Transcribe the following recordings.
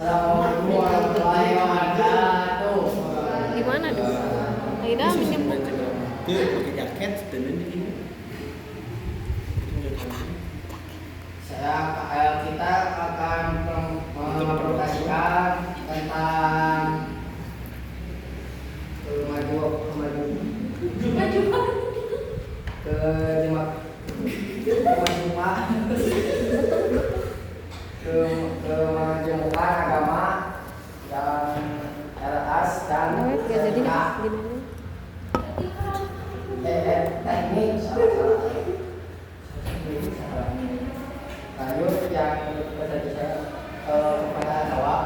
Assalamualaikum warahmatullahi wabarakatuh. Gimana dong? Aida minjem Dia pakai jaket dan ini. Kita akan mempresentasikan tentang kemajuan agama dan LAS dan jadi gimana? teknik lanjut yang tadi saya kepada jawab.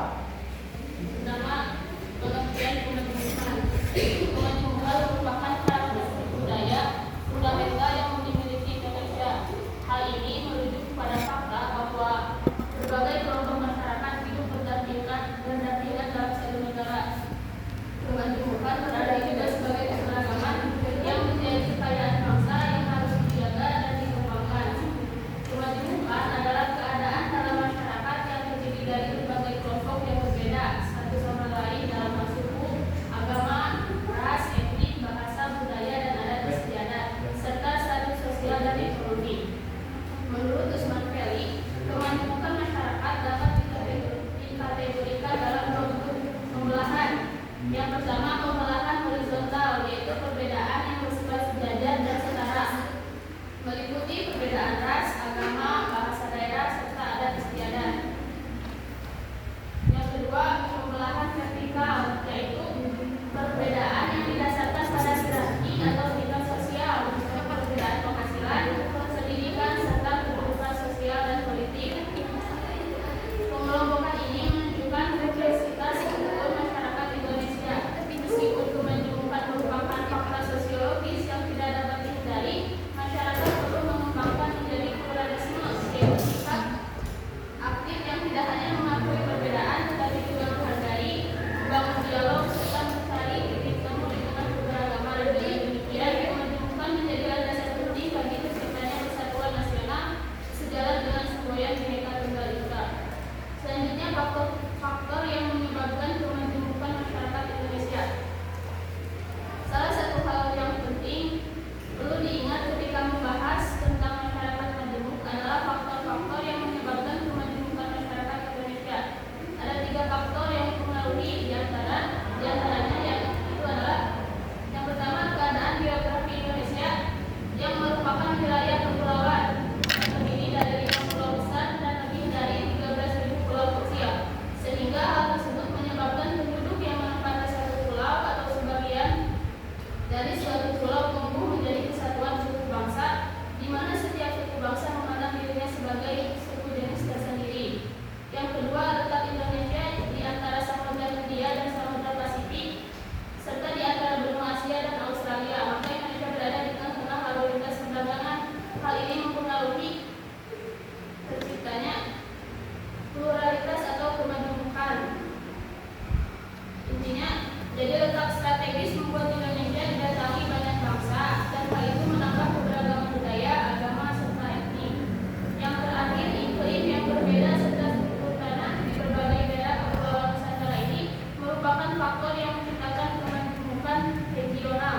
Nama pengertian pembentukan. Pembentukan merupakan karakteristik budaya fundamental yang dimiliki Indonesia. Hal ini merujuk kepada fakta bahwa berbagai kelompok masyarakat hidup berdampingan dalam satu negara. Pembentukan berada juga sebagai keberagaman yang menjadi kekayaan bangsa yang harus dijaga dan dikembangkan. Pembentukan adalah keadaan dalam masyarakat yang terdiri dari berbagai kelompok yang berbeda satu sama lain dalam hal suku, agama, ras, etnik, bahasa, budaya, dan adat istiadat, serta status sosial dan ekonomi. Menurut Usman Feli, kemajemukan masyarakat dapat dikategorikan dalam dua bentuk pembelahan. Yang pertama, pembelahan horizontal, yaitu perbedaan yang bersifat sejajar dan setara, meliputi perbedaan ras, agama, bahasa daerah, serta adat istiadat. Yang kedua, pembelahan vertikal, yaitu perbedaan yang didasarkan pada hierarki atau tingkat sosial, misalnya perbedaan penghasilan, pendidikan, serta kedudukan sosial dan politik. Pengelompokan ini menunjukkan kompleksitas struktur masyarakat Indonesia. Meskipun kemanjukan merupakan fakta sosiologis yang tidak dapat dihindari, masyarakat perlu mengembangkan menjadi pluralisme, yaitu sikap aktif yang tidak hanya mengakui perbedaan tetapi juga menghargai, membangun dialog, serta mencari titik temu di tengah keberagaman. Dengan demikian, kemanjukan menjadi landasan penting bagi terciptanya persatuan nasional sejalan dengan semboyan Bhinneka Tunggal Ika. Selanjutnya, faktor yang menyebabkan kemajemukan masyarakat Indonesia. Salah satu hal yang penting perlu diingat ketika membahas tentang masyarakat majemuk adalah faktor-faktor yang menyebabkan kemajemukan masyarakat Indonesia. Ada 3 faktor yang mempengaruhi diantaranya itu adalah yang pertama, keadaan geografi Indonesia yang merupakan wilayah kepulauan terdiri dari 5 pulau besar dan lebih dari 13.000 pulau kecil, sehingga hal tersebut menyebabkan penduduk yang menempati satu pulau atau sebagian dari suatu pulau tumbuh menjadi kesatuan suku bangsa, di mana setiap suku bangsa memandang dirinya sebagai suku jenis tersendiri. Yang kedua, letak Indonesia di antara Samudra Hindia dan Samudra Pasifik, serta di antara benua Asia dan Australia, maka Indonesia berada di tengah-tengah lalu lintas perdagangan. Hal ini mempengaruhi terciptanya pluralitas atau kemajemukan. Intinya, jadi letak strategis membuat Indonesia didatangi banyak bangsa dan hal itu menambah keberagaman budaya, agama, serta etnik. Yang terakhir, iklim yang berbeda serta struktur tanah di berbagai daerah kepulauan Nusantara ini merupakan faktor yang menciptakan kemajemukan regional.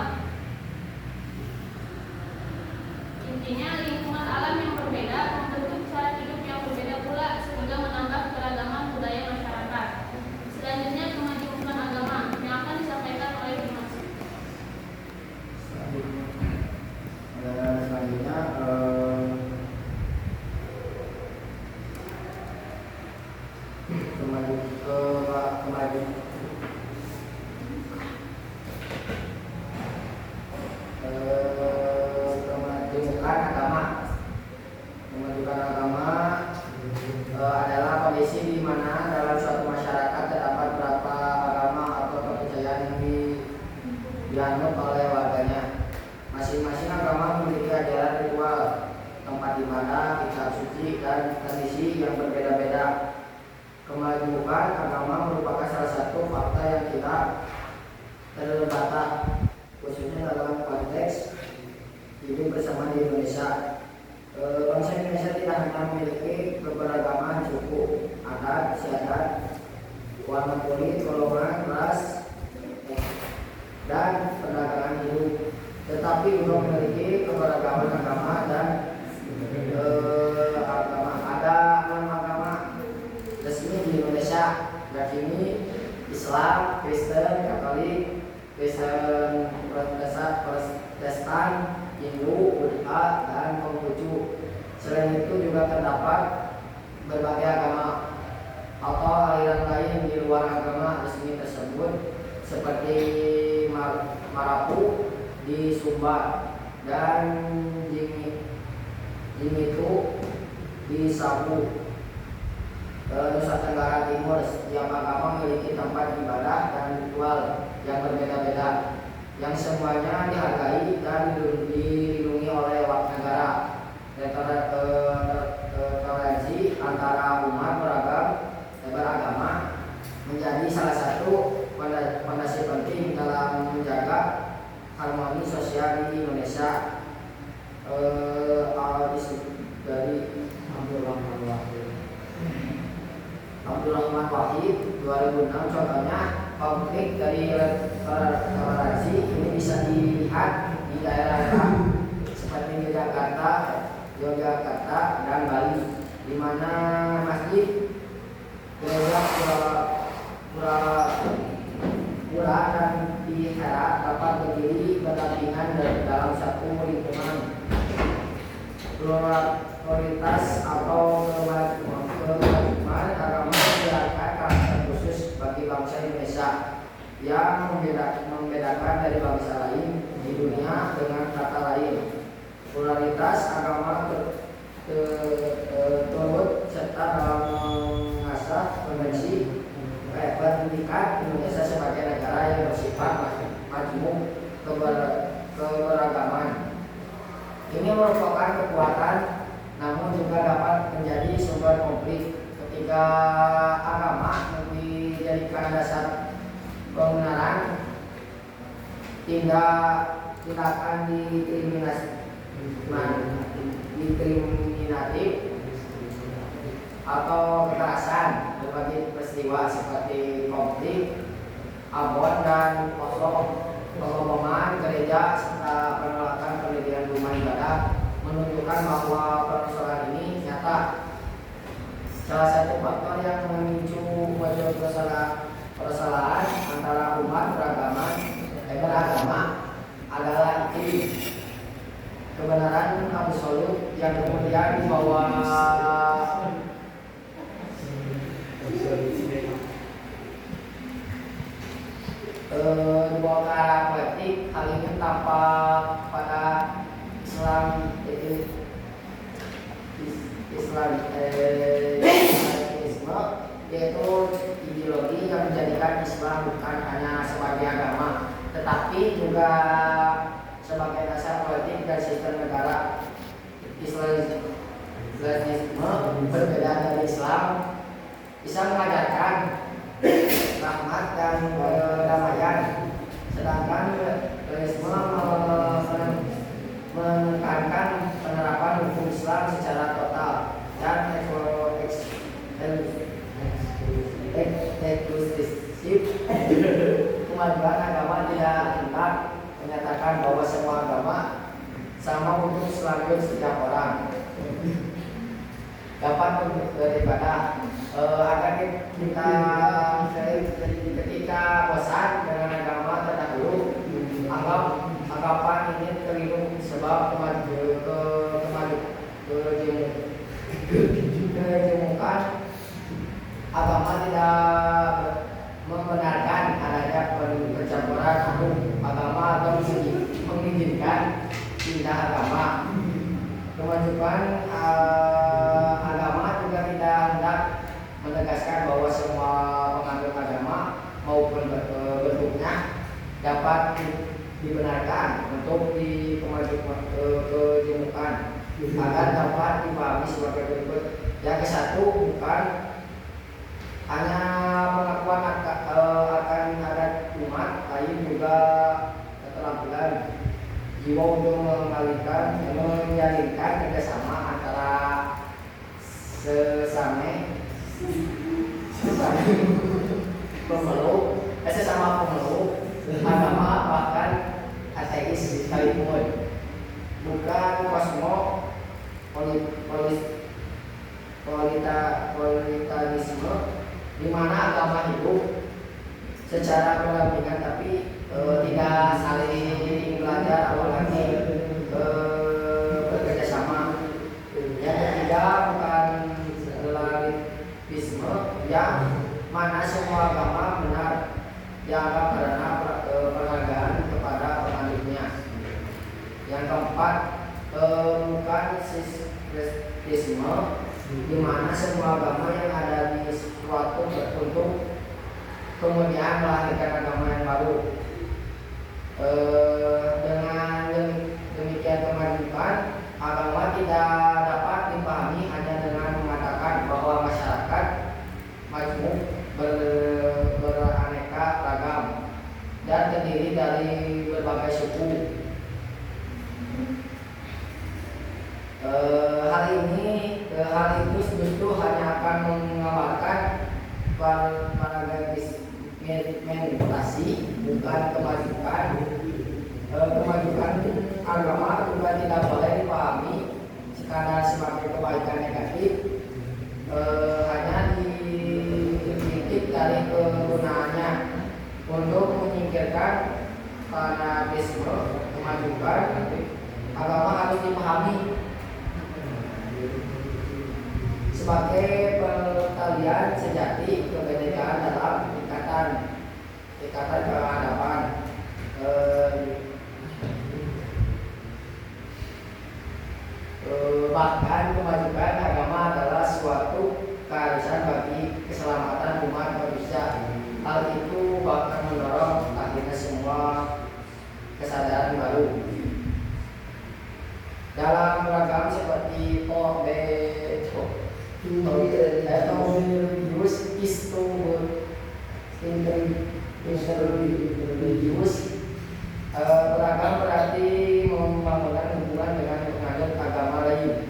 Intinya, lingkungan alam yang berbeda membentuk cara hidup yang berbeda pula sehingga menambah keragaman budaya masyarakat. Selanjutnya, kemajemukan agama yang akan disampaikan oleh Dimas. Selanjutnya kemajukan agama. Kemajukan agama adalah kondisi di mana dalam suatu masyarakat terdapat beberapa agama atau kepercayaan yang dianut oleh warganya. Masing-masing agama memiliki ajaran ritual, tempat ibadah, kitab suci, dan tradisi yang berbeda-beda. Kemajukan agama merupakan salah satu fakta yang tidak terbatas, khususnya dalam konteks hidup bersama di Indonesia. Bangsa Indonesia tidak hanya memiliki keberagaman suku, adat, istiadat, warna kulit, golongan, ras, dan perdagangan hidup. Tetapi belum memiliki keberagaman agama dan agama. Ada 6 agama resmi di Indonesia, yakni Islam, Kristen, Katolik, Kristen Protestan, Hindu, Buddha, dan Konghucu. Selain itu juga terdapat berbagai agama atau aliran lain di luar agama resmi tersebut, seperti Marapu di Sumba dan Jimitu di Sabu, Nusa Tenggara Timur. Setiap agama memiliki tempat ibadah dan ritual yang berbeda-beda, yang semuanya dihargai dan dilindungi oleh negara. Toleransi antara umat beragama menjadi salah satu fondasi penting dalam menjaga harmoni sosial di Indonesia. Dari Abdurrahman Wahid 2006, contohnya konflik dari toleransi ini bisa dilihat di daerah seperti Yogyakarta dan Bali, di mana masjid, gereja, pura dan vihara dapat berdiri berdampingan dalam satu lingkungan. Prioritas atau kemajuan agama menjadikan karakter khusus bagi bangsa Indonesia yang membedakan dari bangsa lain di dunia dengan kata lain. Pluralitas agama turut serta dalam mengasah konvensi pendidikan Indonesia sebagai negara yang bersifat majmuk keberagaman. Ini merupakan kekuatan, namun juga dapat menjadi sumber konflik ketika agama dijadikan dasar pembenaran tindakan diskriminatif atau kekerasan. Berbagai peristiwa seperti konflik Ambon dan Oslo, pengeboman gereja, serta penolakan pendirian rumah ibadah menunjukkan bahwa persoalan ini nyata. Salah satu faktor yang memicu muncul permasalahan antara umat beragama adalah iklim kebenaran absolut yang kemudian dibawa ke arah politik. Hal ini tampak pada Islamisme, yaitu ideologi yang menjadikan Islam bukan hanya sebagai agama, tetapi juga sebagai dasar politik dan sistem negara. Islamisme berbeda dari Islam. Islam mengajarkan rahmat dan kedamaian, sedangkan Islamisme menekankan penerapan hukum Islam secara total dan eksklusif. Kemajuan agama tidak lengkap menyatakan bahwa semua agama sama untuk selanjut setiap orang dapat beribadah. Agar kita ketika bosan dengan agama terdahulu, anggapan ini keliru, sebab kejemukan agama tidak membenarkan adanya pencampuran hukum agama atau mengizinkan pindah agama. Kemajuan agama juga tidak hendak menegaskan bahwa semua penganut agama maupun bentuknya dapat dibenarkan untuk dikejemukan agar dapat dipahami sebagai berikut. Yang ke-1, bukan hanya pengakuan akan adat umat lain, juga keterampilan jiwa untuk menjalinkan kerjasama antara sesama sesama pemeluk agama bahkan ateis sekalipun, bukan kosmopolitanisme di mana agama hidup secara berdampingan tapi tidak saling belajar apalagi bekerja sama. Yang ketiga bukan relativisme yang mana semua agama benar dianggap karena penghargaan kepada penganutnya. Yang keempat bukan sistematisme di mana semua agama yang ada di suatu tertentu kemudian melahirkan agama yang baru. Dengan demikian kemajuan agama tidak dapat dipahami hanya dengan mengatakan bahwa masyarakat majmuk beraneka ragam dan terdiri dari berbagai suku. Hal itu justru hanya akan mengamalkan fragmentasi, bukan kemajuan. Kemajuan agama juga tidak boleh dipahami karena semakin kebaikan negatif hanya dititik dari penggunaannya untuk menyingkirkan fanatisme. Kemajuan agama harus dipahami sebagai pertalian sejati kebenekaan dalam ikatan peradaban. Bahkan kemajuan agama adalah suatu keharusan bagi keselamatan umat manusia. Hal itu bahkan mendorong akhirnya semua kesadaran baru dalam beragam seperti beragam berarti membangun hubungan dengan penganut agama lain.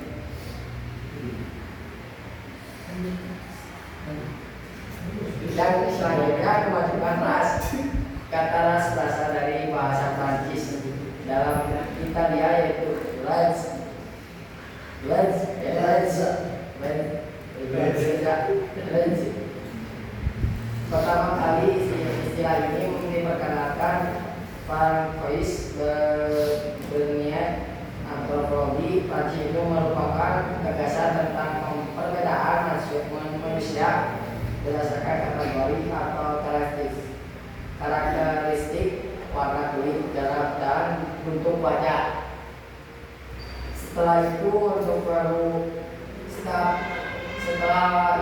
Dan selanjutnya kemajuan ras. Kata ras berasal dari bahasa Prancis dalam Italia yaitu race. Pertama kali istilah ini diperkenalkan Francois Bernier antropologi Prancis itu merupakan gagasan tentang perbedaan manusia berdasarkan kategori atau karakteristik warna kulit, darah dan bentuk wajah. Setelah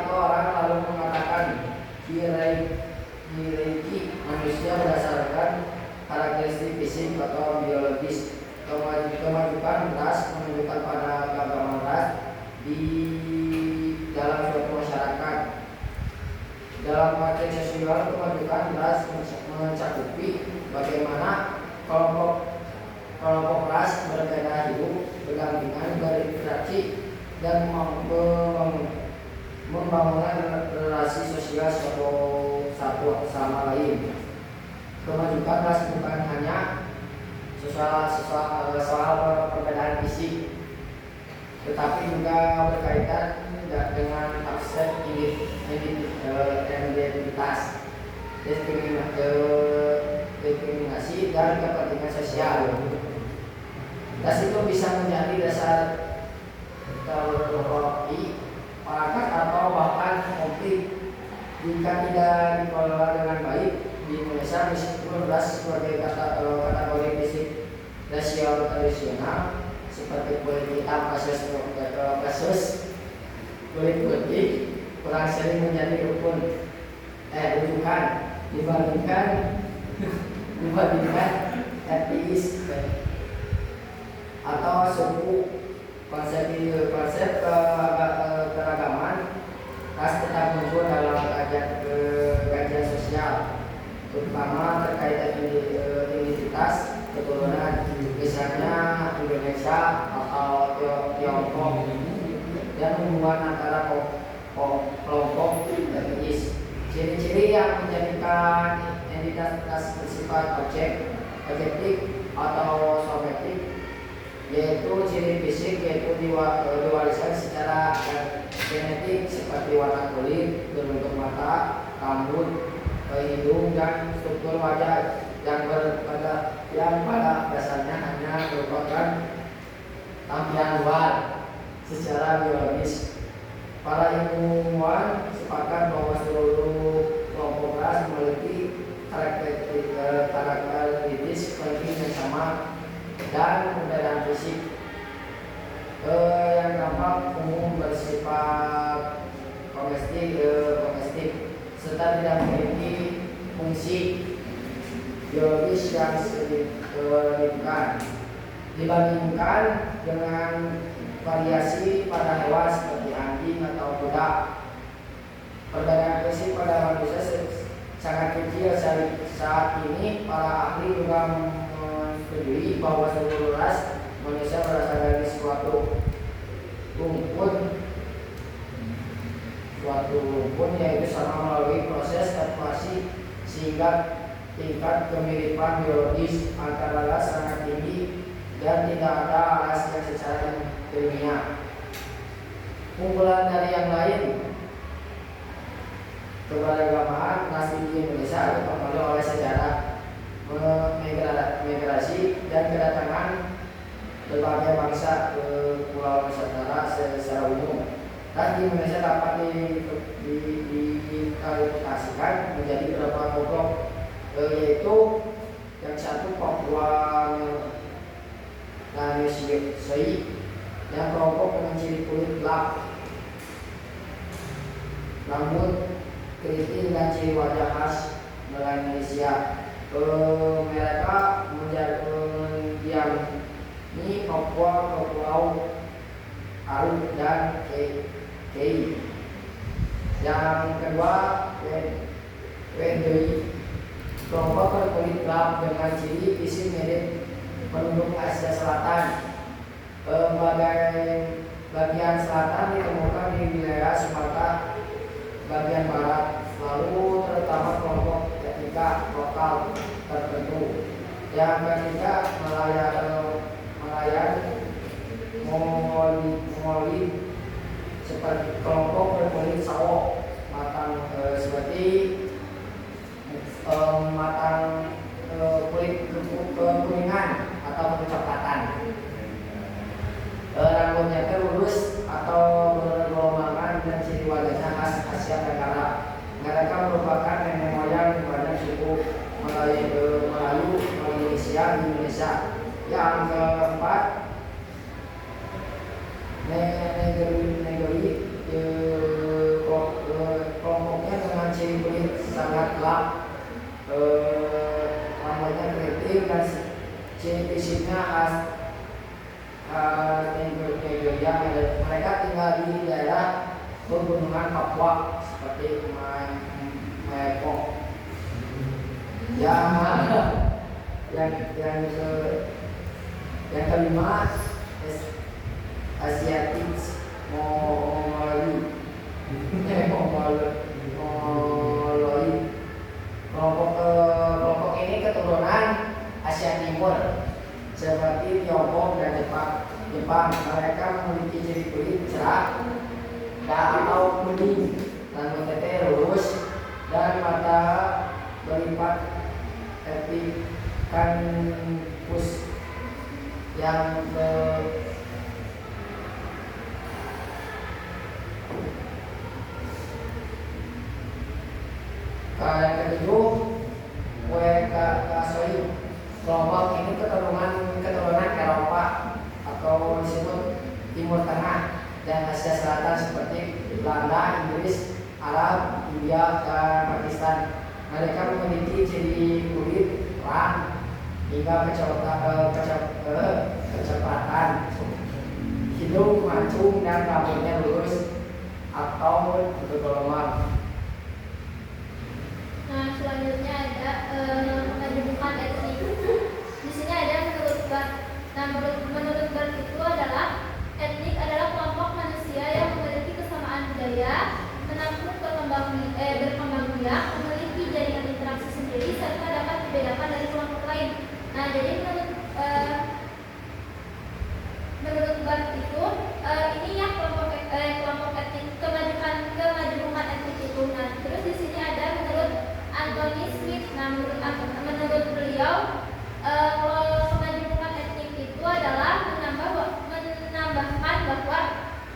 itu orang lalu mengatakan hierarki manusia berdasarkan karakteristik fisik atau biologis. Kemajuan ras menunjukkan pada keagamaan ras di dalam suatu masyarakat. Dalam konteks sosial, kemajuan ras mencakupi bagaimana kelompok ras berbeda hidup berdampingan, berinteraksi dan membangun relasi sosial satu sama lain. Kemajuan ras bukan hanya soal perbedaan fisik, tetapi juga berkaitan dengan aspek identitas, diskriminasi dan kepentingan sosial. Ras itu bisa menjadi dasar teroris, pangkat atau bahkan konflik jika tidak dikelola dengan baik. Di Indonesia meskipun ras sebagai kategori fisik rasial tradisional seperti kulit hitam kasus kulit putih kurang sering menjadi rujukan dibandingkan etnis atau suku. Konsep keragaman ras tetap muncul dalam kajian sosial, terutama terkait identitas keturunan, misalnya Indonesia atau Tiongkok, dan hubungan antara kelompok etnis Ciri-ciri yang menjadikan entitas bersifat objektif atau subjektif yaitu ciri fisik, yaitu diwariskan secara genetik seperti warna kulit, bentuk mata, rambut, hidung, dan struktur wajah yang pada dasarnya hanya merupakan tampilan luar secara biologis. Para ilmuwan sepakat bahwa seluruh kelompok ras memiliki karakteristik penting yang sama dan perbedaan fisik yang tampak umum bersifat domestik serta tidak memiliki fungsi biologis yang signifikan dibandingkan dengan variasi pada hewan seperti anjing atau kuda. Perbedaan fisik pada manusia sangat kecil. Saat ini para ahli juga menyetujui bahwa seluruh ras manusia berasal dari suatu rumpun yaitu sama melalui proses evolusi sehingga tingkat kemiripan biologis antara ras sangat tinggi dan tidak ada ras yang secara ilmiah. Kumpulan dari yang lain keberagaman ras di Indonesia dipengaruhi oleh sejarah migrasi dan kedatangan berbagai bangsa ke Pulau Nusantara secara umum. Dan di Indonesia dapat diklasifikasikan menjadi beberapa kelompok, yaitu yang satu Papua Melanesia yang kelompok dengan ciri kulit gelap, rambut keriting dan ciri wajah khas Melanesia. Mereka mendiami Papua ke Pulau Aru dan Kei. Yang kedua Wedoi, kelompok berkulit gelap dengan ciri fisik mirip penduduk Asia Selatan. Bagian selatan ditemukan di wilayah Sumatera bagian barat, lalu terutama kelompok etnika lokal tertentu. Yang ketiga Malayan Mongolit seperti kelompok berkulit sawo matang seperti matang kulit kekuningan atau kecoklatan. Rambutnya lurus atau bergelombang dan ciri wajahnya khas Asia Tenggara. Mereka merupakan nenek moyang banyak suku Melayu Indonesia di Indonesia. Yang keempat Negeri kelompoknya dengan ciri kulit sangat gelap, rambutnya keriting dan ciri fisiknya khas Nigeria. Mereka tinggal di daerah pegunungan Papua seperti Mekong. Yang kelima Asiatic Mongoloid. Kelompok ini keturunan Asia Timur seperti Tiongkok dan Jepang. Mereka memiliki ciri kulit cerah atau kuning, rambut tete lurus dan mata berlipat epikanthus yang yang ketujuh Wekasoid. Kelompok ini keturunan Eropa atau disebut Timur Tengah dan Asia Selatan seperti Belanda, Inggris, Arab, India, dan Pakistan. Mereka memiliki ciri kulit terang hingga kecoklatan, hidung mancung dan rambutnya lurus atau bergelombang. Nah, selanjutnya ada kedudukan etnik. Di sini ada menurut Bart. Nah, menurut Bart itu adalah etnik adalah kelompok manusia yang memiliki kesamaan budaya, menampung berkembang yang memiliki jaringan interaksi sendiri serta dapat dibedakan dari kelompok lain. Nah, jadi menurut Bart itu ini ya kelompok etnik kemajemukan etnik itu. Nah, terus di sini ada menurut Anthony Smith. Nah, menurut beliau kemajemukan etnik itu adalah menambahkan bahwa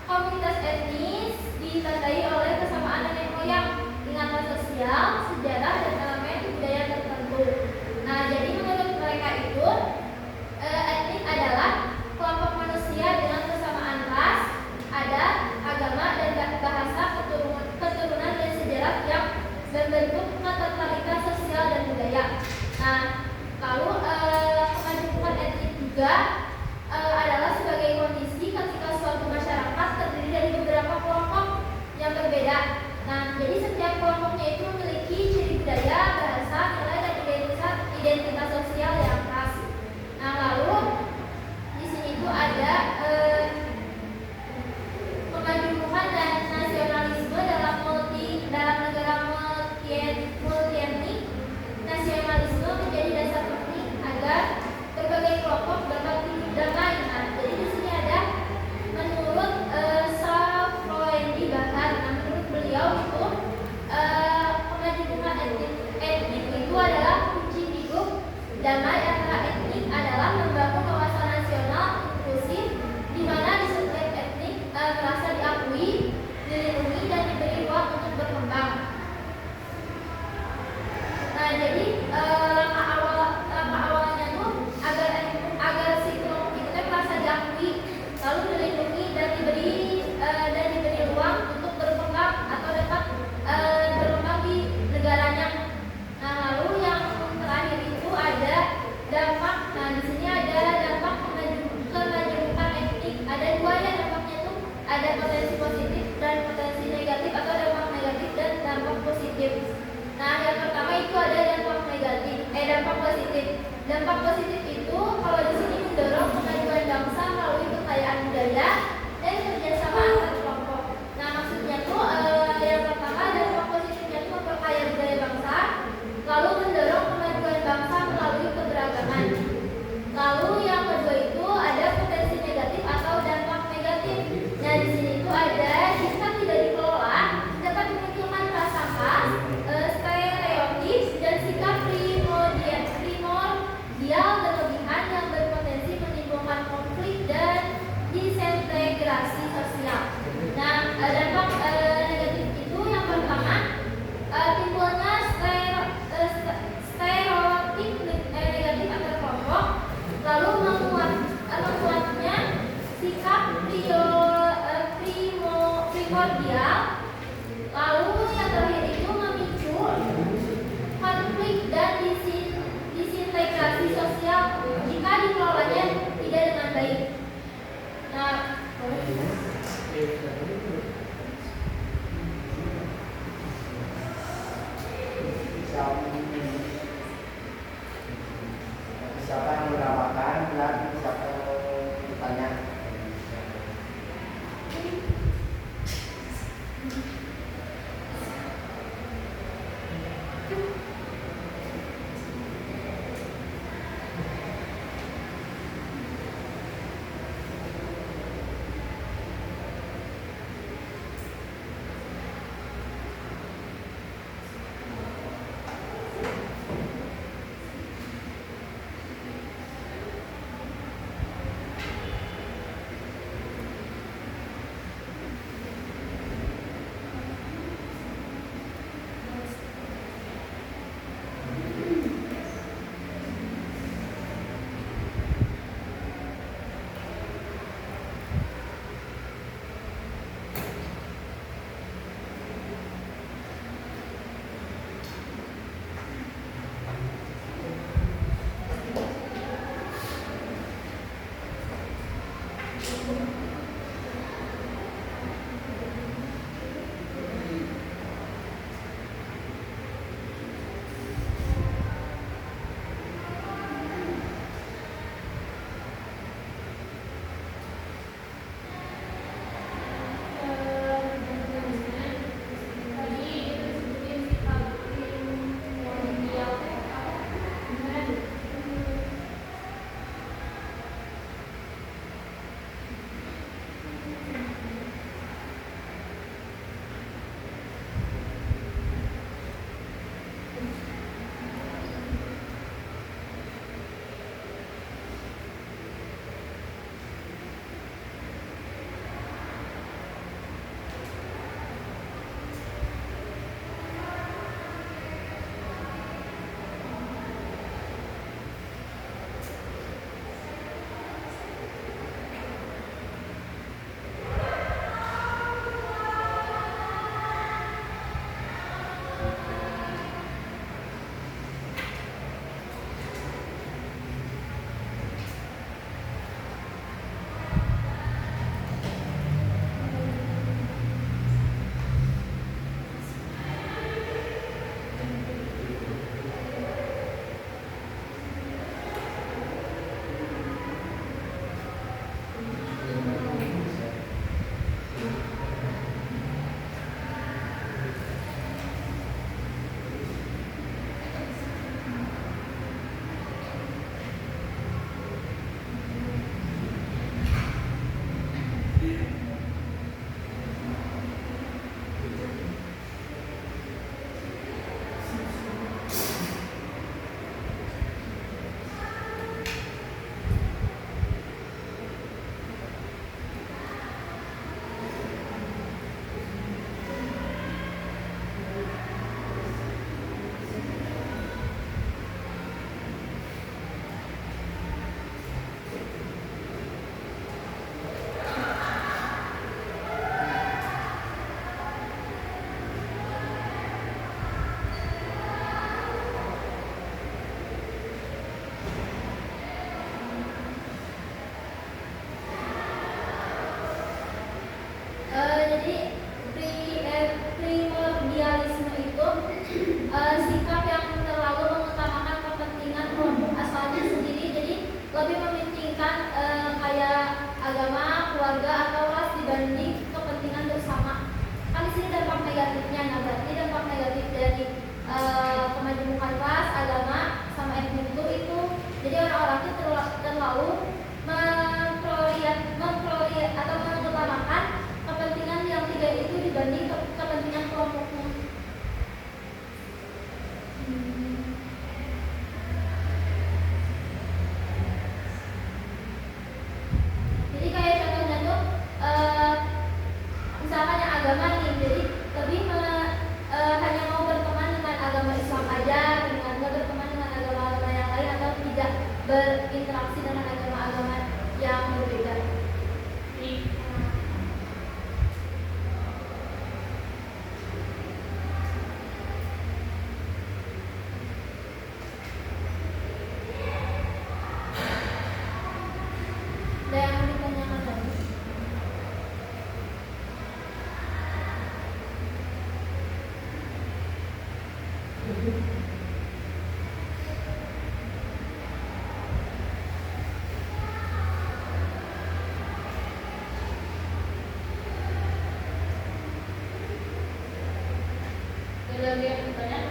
komunitas etnis ditandai oleh kesamaan nenek moyang, ingatan sosial, sejarah, dan elemen budaya tertentu. Nah, jadi menurut mereka itu etnik adalah kelompok manusia dengan kesamaan ras, adat, agama, dan bahasa, keturunan dan sejarah yang berbentuk ketertarikan sosial dan budaya. Nah, lalu kemajemukan etnik juga adalah sebagai kondisi ketika suatu masyarakat terdiri dari beberapa kelompok yang berbeda. Nah, jadi setiap kelompoknya itu memiliki ciri budaya, bahasa, nilai, dan identitas sosial yang khas. Nah, lalu di sini itu ada kemajemukan dan nasionalisme dalam negara multi etnik. Nasionalisme menjadi dasar penting agar berbagai kelompok dapat hidup damai. Nah, jadi di sini ada menurut Safroendi Bahar. Nah, menurut beliau itu kemajemukan etnik itu adalah kunci hidup damai antara etnik adalah membangun kawasan nasional inklusif di mana di setiap etnik merasa diakui, dilindungi, dan diberi ruang untuk berkembang. Nah, jadi langkah awalnya tuh agar si kelompok itu merasa diakui, lalu dilindungi dan diberi ruang untuk berkembang atau dapat berkembang di negaranya. Nah, lalu yang terakhir itu ada dampak. Nah, di sini ada dampak kemajemukan etnik. Ada dua ya dampaknya tuh, ada potensi positif dan potensi negatif atau dampak negatif dan dampak positif. Nah, yang pertama itu ada dampak positif. Dampak positif itu kalau di sini mendorong kemajuan bangsa melalui kekayaan budaya dan kerjasama antar kelompok. Nah, maksudnya tuh yang pertama dampak positifnya itu memperkaya budaya bangsa, lalu mendorong kemajuan bangsa melalui keberagaman. Lalu yang kedua itu ada potensi negatif atau dampak negatif. Nah, di sini itu ada jika tidak dikelola dapat memunculkan rasa khas, stereotip, dan sikap primordial berlebihan yang berpotensi menimbulkan konflik dan disintegrasi sosial. Nah, dampak negatif itu yang pertama timbulnya stereotip negatif antar kelompok, lalu menguatnya sikap primordial, lalu yang terakhir itu memicu konflik dan disintegrasi sosial jika dikelolanya tidak dengan baik. Nah, siapa yang mendapatkan dan siapa yang bertanya? Jadi kayak contohnya tuh misalkan yang agama nih, jadi lebih hanya mau berteman dengan agama Islam aja, dengan nggak berteman dengan agama-agama yang lain atau tidak berinteraksi dengan agama-agama yang berbeda. Ada yang mau ditanyakan lagi? Ada lagi yang bertanya?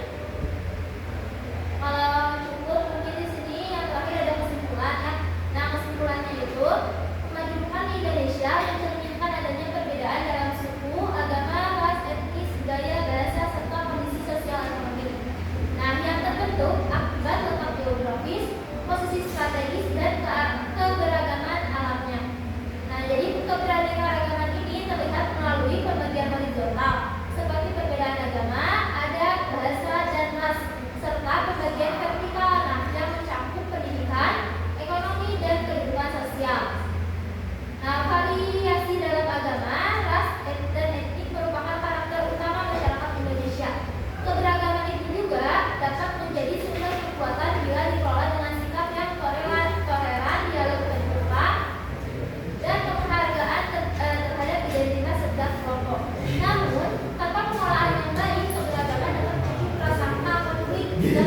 Kalau cukup mungkin di sini yang terakhir ada kesimpulan ya. Nah kesimpulannya itu kemajuan Indonesia mencerminkan adanya perbedaan dalam suku, agama, ras, etnis, budaya, bahasa serta kondisi sosial ekonomi. Nah yang terbentuk akibat letak geografis, posisi strategis dan keberagaman alamnya. Nah jadi keberagaman ini terlihat melalui pembagian horizontal seperti perbedaan agama, adat, bahasa, dan ras, serta pembagian vertikal yang mencakup pendidikan, ekonomi, dan kehidupan sosial. Nah, variasi dalam agama, ras, dan etnik merupakan karakter utama masyarakat Indonesia. Keberagaman itu juga dapat menjadi sumber kekuatan bila dikelola dengan sikap yang toleran, dialog terbuka, dan penghargaan terhadap identitas setiap kelompok. Namun, tanpa pengelolaan yang baik, keberagaman dapat memicu prasangka konflik dan